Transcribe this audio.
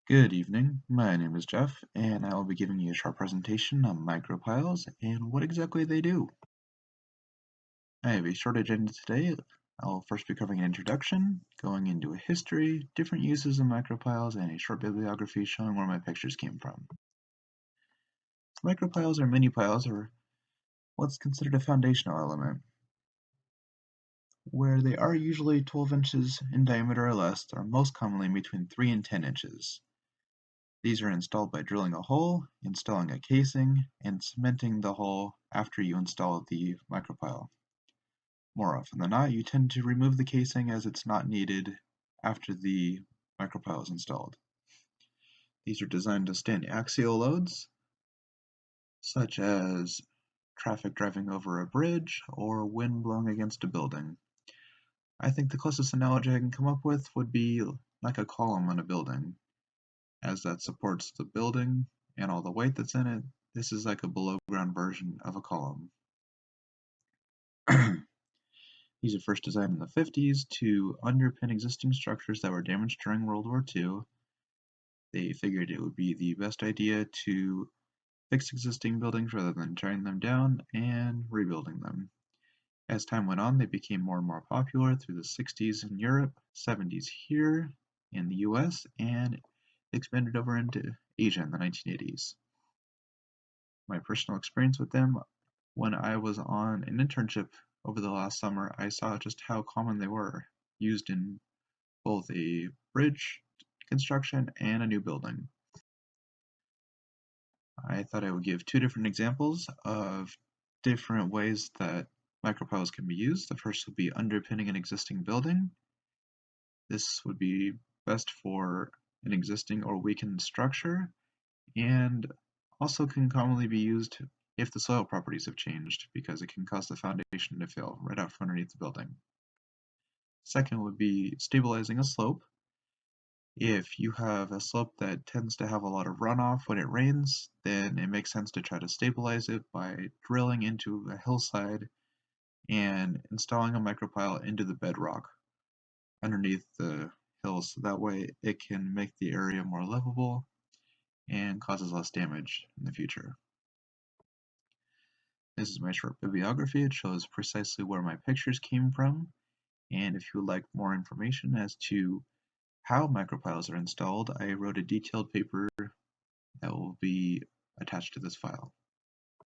Good evening, my name is Jeff, and I will be giving you a short presentation on micropiles and what exactly they do. I have a short agenda today. I'll first be covering an introduction, going into a history, different uses of micropiles, and a short bibliography showing where my pictures came from. Micropiles or mini-piles are what's considered a foundational element. Where they are usually 12 inches in diameter or less, they are most commonly between 3 and 10 inches. These are installed by drilling a hole, installing a casing, and cementing the hole after you install the micropile. More often than not, you tend to remove the casing as it's not needed after the micropile is installed. These are designed to stand axial loads, such as traffic driving over a bridge or wind blowing against a building. I think the closest analogy I can come up with would be like a column on a building, as that supports the building and all the weight that's in it. This is like a below ground version of a column. These are first designed in the 50s to underpin existing structures that were damaged during World War II. They figured it would be the best idea to fix existing buildings rather than tearing them down and rebuilding them. As time went on, they became more and more popular through the 60s in Europe, 70s here in the US, and expanded over into Asia in the 1980s. My personal experience with them, when I was on an internship over the last summer, I saw just how common they were, used in both a bridge construction and a new building. I thought I would give two different examples of different ways that micropiles can be used. The first would be underpinning an existing building. This would be best for an existing or weakened structure, and also can commonly be used if the soil properties have changed, because it can cause the foundation to fail right out from underneath the building. Second would be stabilizing a slope. If you have a slope that tends to have a lot of runoff when it rains, then it makes sense to try to stabilize it by drilling into a hillside and installing a micropile into the bedrock underneath the hills, so that way it can make the area more livable and causes less damage in the future. This is my short bibliography. It shows precisely where my pictures came from, and if you would like more information as to how micropiles are installed, I wrote a detailed paper that will be attached to this file.